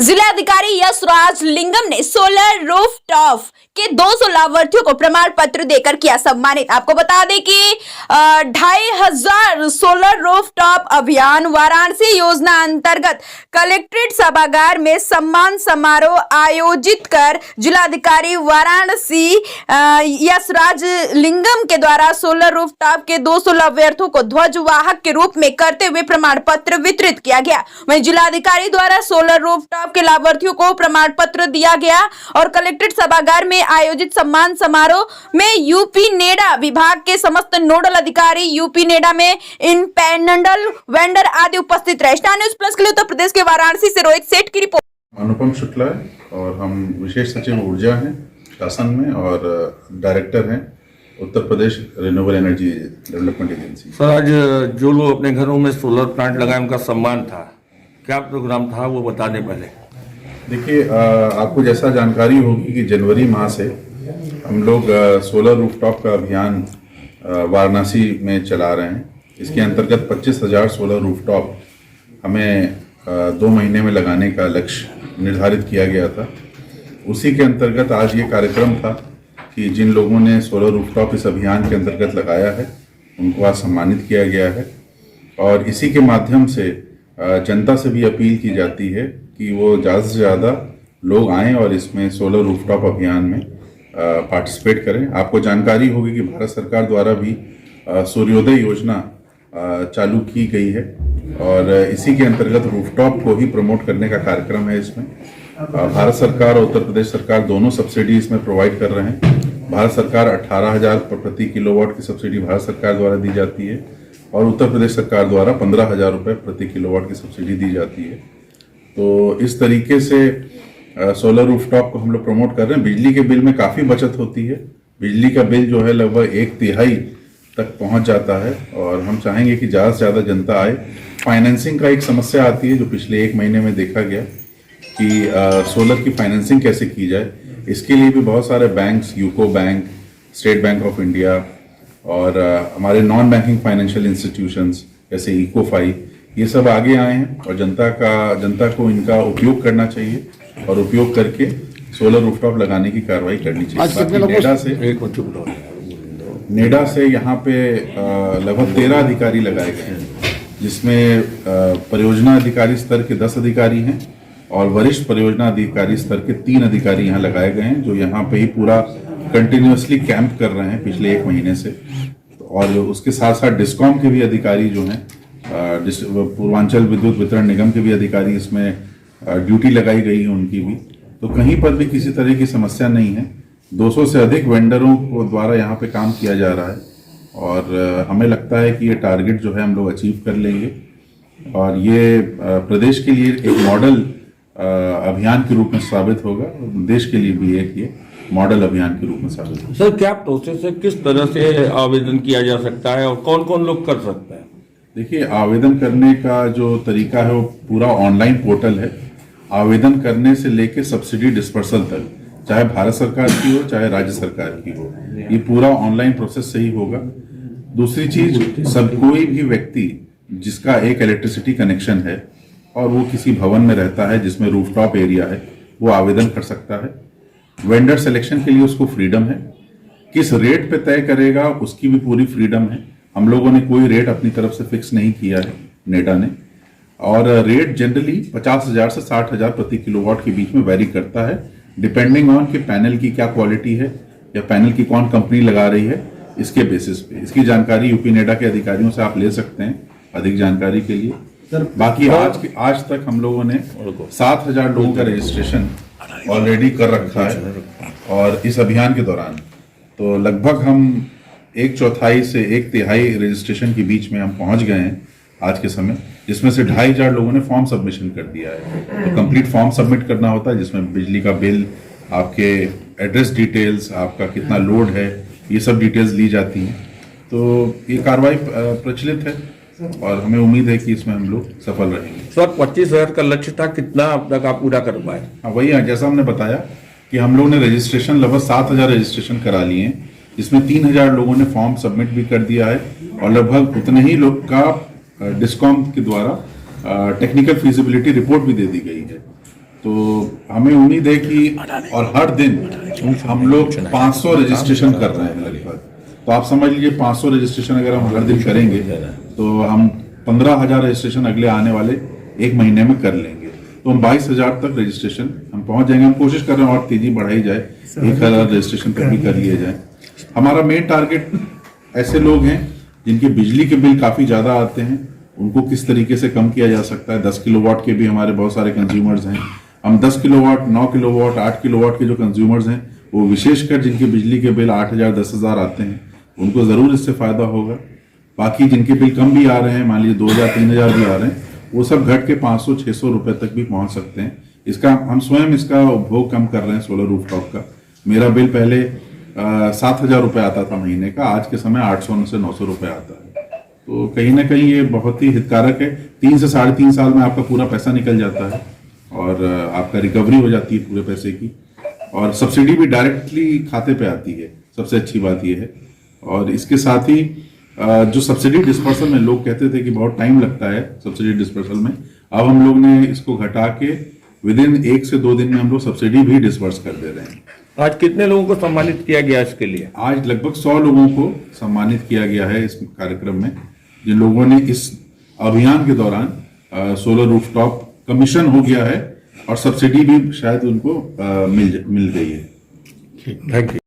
जिलाधिकारी यशराज लिंगम ने solar rooftop के 200 लाभार्थियों को प्रमाण पत्र देकर किया सम्मानित। आपको बता दें कि 2500 सोलर रूफटॉप अभियान वाराणसी योजना अंतर्गत कलेक्ट्रेट सभागार में सम्मान समारोह आयोजित कर जिलाधिकारी वाराणसी यशराज लिंगम के द्वारा सोलर रूफटॉप के 200 लाभार्थियों को ध्वजवाहक के रूप में करते हुए प्रमाण पत्र वितरित किया गया। वहीं जिलाधिकारी द्वारा सोलर रूफटॉप के लाभार्थियों को प्रमाण पत्र दिया गया और कलेक्ट्रेट सभागार में आयोजित सम्मान समारोह में यूपी नेडा विभाग के समस्त नोडल अधिकारी, यूपी नेडा में इन पैनल वेंडर आदि उपस्थित रहे। स्टार न्यूज़ प्लस के लिए उत्तर प्रदेश के वाराणसी से रोहित सेठ की रिपोर्ट। अनुपम शुक्ला है और हम विशेष सचिव ऊर्जा हैं शासन में और डायरेक्टर हैं Uttar Pradesh renewable energy development agency. Sir, आज जो लोग अपने घरों में सोलर प्लांट लगाए उनका सम्मान था, क्या प्रोग्राम था वो बता दें पहले। देखिए, आपको जैसा जानकारी होगी कि जनवरी माह से हम लोग सोलर रूफटॉप का अभियान वाराणसी में चला रहे हैं। इसके अंतर्गत 25,000 सोलर रूफटॉप हमें 2 महीने में लगाने का लक्ष्य निर्धारित किया गया था। उसी के अंतर्गत आज ये कार्यक्रम था कि जिन लोगों ने सोलर रूफटॉप इस अभियान के अंतर्गत लगाया है उनको आज सम्मानित किया गया है। और इसी के माध्यम से जनता से भी अपील की जाती है कि वो ज़्यादा से ज़्यादा लोग आएं और इसमें सोलर रूफटॉप अभियान में पार्टिसिपेट करें। आपको जानकारी होगी कि भारत सरकार द्वारा भी सूर्योदय योजना चालू की गई है और इसी के अंतर्गत रूफटॉप को ही प्रमोट करने का कार्यक्रम है। इसमें भारत सरकार और उत्तर प्रदेश सरकार दोनों सब्सिडी इसमें प्रोवाइड कर रहे हैं। भारत सरकार 18,000 प्रति किलोवाट की सब्सिडी भारत सरकार द्वारा दी जाती है और उत्तर प्रदेश सरकार द्वारा 15,000 रुपये प्रति किलोवाट की सब्सिडी दी जाती है। तो इस तरीके से सोलर रूफटॉप को हम लोग प्रमोट कर रहे हैं। बिजली के बिल में काफ़ी बचत होती है। बिजली का बिल जो है लगभग 1/3 तक पहुंच जाता है और हम चाहेंगे कि ज़्यादा से ज़्यादा जनता आए। फाइनेंसिंग का एक समस्या आती है जो पिछले 1 महीने में देखा गया कि सोलर की फाइनेंसिंग कैसे की जाए। इसके लिए भी बहुत सारे banks, UCO bank, state bank of India और हमारे नॉन बैंकिंग फाइनेंशियल इंस्टीट्यूशंस जैसे इकोफाई, ये सब आगे आए हैं और जनता को इनका उपयोग करना चाहिए और उपयोग करके सोलर रूफटॉप लगाने की कार्रवाई करनी चाहिए। नेडा से यहाँ पे लगभग 13 अधिकारी लगाए गए हैं, जिसमें परियोजना अधिकारी स्तर के 10 अधिकारी हैं और वरिष्ठ परियोजना अधिकारी स्तर के 3 अधिकारी यहाँ लगाए गए हैं, जो यहाँ पे ही पूरा कंटिन्यूअसली कैंप कर रहे हैं पिछले 1 महीने से। और उसके साथ साथ डिस्कॉम के भी अधिकारी जो हैं, पूर्वांचल विद्युत वितरण निगम के भी अधिकारी इसमें ड्यूटी लगाई गई है उनकी भी। तो कहीं पर भी किसी तरह की समस्या नहीं है। 200 से अधिक वेंडरों को द्वारा यहाँ पे काम किया जा रहा है और हमें लगता है कि ये टारगेट जो है हम लोग अचीव कर लेंगे और ये प्रदेश के लिए एक मॉडल अभियान के रूप में साबित होगा। देश के लिए भी एक ये मॉडल अभियान के रूप में साबित होगा। सर, क्या प्रोसेस है, किस तरह से आवेदन किया जा सकता है और कौन कौन लोग कर सकते हैं। देखिए, आवेदन करने का जो तरीका है वो पूरा ऑनलाइन पोर्टल है। आवेदन करने से लेके सब्सिडी डिस्पर्सल तक, चाहे भारत सरकार की हो चाहे राज्य सरकार की हो, ये पूरा ऑनलाइन प्रोसेस से ही होगा। दूसरी चीज, कोई भी व्यक्ति जिसका एक इलेक्ट्रिसिटी कनेक्शन है और वो किसी भवन में रहता है जिसमें रूफटॉप एरिया है, वो आवेदन कर सकता है। वेंडर सिलेक्शन के लिए उसको फ्रीडम है। किस रेट पे तय करेगा उसकी भी पूरी फ्रीडम है। हम लोगों ने कोई रेट अपनी तरफ से फिक्स नहीं किया है, नेडा ने। और रेट जनरली 50,000 से 60,000 प्रति किलोवाट के बीच में वेरी करता है, डिपेंडिंग ऑन कि पैनल की क्या क्वालिटी है या पैनल की कौन कंपनी लगा रही है, इसके बेसिस पे। इसकी जानकारी यूपी नेडा के अधिकारियों से आप ले सकते हैं अधिक जानकारी के लिए। बाकी आज तक हम लोगों ने 7,000 लोगों का रजिस्ट्रेशन ऑलरेडी कर रखा है और इस अभियान के दौरान तो लगभग हम 1/4 से 1/3 रजिस्ट्रेशन के बीच में हम पहुंच गए हैं आज के समय, जिसमें से 2,500 लोगों ने फॉर्म सबमिशन कर दिया है। तो कंप्लीट फॉर्म सबमिट करना होता है जिसमें बिजली का बिल, आपके एड्रेस डिटेल्स, आपका कितना लोड है, ये सब डिटेल्स ली जाती हैं। तो ये कार्रवाई प्रचलित है और हमें उम्मीद है कि इसमें हम लोग सफल रहेंगे। सर, 25,000 का लक्ष्य था, कितना अब तक आप पूरा कर पाए। हाँ, वही है, जैसा हमने बताया कि हम लोग ने रजिस्ट्रेशन लगभग 7,000 रजिस्ट्रेशन करा लिए हैं, जिसमें 3,000 लोगों ने फॉर्म सबमिट भी कर दिया है और लगभग उतने ही लोग का डिस्कॉम के द्वारा टेक्निकल फीजिबिलिटी रिपोर्ट भी दे दी गई है। तो हमें उम्मीद है कि और हर दिन हम लोग 500 रजिस्ट्रेशन कर रहे हैं लगभग। तो आप समझ लीजिए 500 रजिस्ट्रेशन अगर हम हर दिन करेंगे तो हम 15,000 रजिस्ट्रेशन अगले आने वाले एक महीने में कर लेंगे। तो हम 22,000 तक रजिस्ट्रेशन हम पहुंच जाएंगे। हम कोशिश कर रहे हैं और तेजी बढ़ाई जाए, 1,000 रजिस्ट्रेशन तक भी कर लिए जाए। हमारा मेन टारगेट ऐसे लोग हैं जिनके बिजली के बिल काफी ज्यादा आते हैं, उनको किस तरीके से कम किया जा सकता है। 10 किलोवाट के भी हमारे बहुत सारे कंज्यूमर्स हैं। हम 10 किलोवाट, 9 किलोवाट, 8 किलोवाट के जो कंज्यूमर्स हैं, वो विशेषकर जिनके बिजली के बिल 8,000, 10,000 आते हैं, उनको जरूर इससे फायदा होगा। बाकी जिनके बिल कम भी आ रहे हैं, मान लीजिए 2,000, 3,000 भी आ रहे हैं, वो सब घट के 500, 600 रुपए तक भी पहुंच सकते हैं। इसका हम स्वयं इसका उपभोग कम कर रहे हैं सोलर रूफटॉप का। मेरा बिल पहले 7,000 रुपए आता था महीने का, आज के समय 800 से 900 रुपए आता है। तो कहीं ना कहीं ये बहुत ही हितकारक है। 3 से 3.5 साल में आपका पूरा पैसा निकल जाता है और आपका रिकवरी हो जाती है पूरे पैसे की, और सब्सिडी भी डायरेक्टली खाते पे आती है। सबसे अच्छी बात ये है। और इसके साथ ही जो सब्सिडी डिस्पर्सल में लोग कहते थे कि बहुत टाइम लगता है सब्सिडी डिस्पर्सल में, अब हम लोग ने इसको घटा के विदिन 1 से 2 दिन में हम लोग सब्सिडी भी डिस्पर्स कर दे रहे हैं। आज कितने लोगों को सम्मानित किया गया इसके लिए? आज लगभग 100 लोगों को सम्मानित किया गया है इस कार्यक्रम में, जिन लोगों ने इस अभियान के दौरान सोलर रूफटॉप कमीशन हो गया है और सब्सिडी भी शायद उनको मिल गई है। Thank you.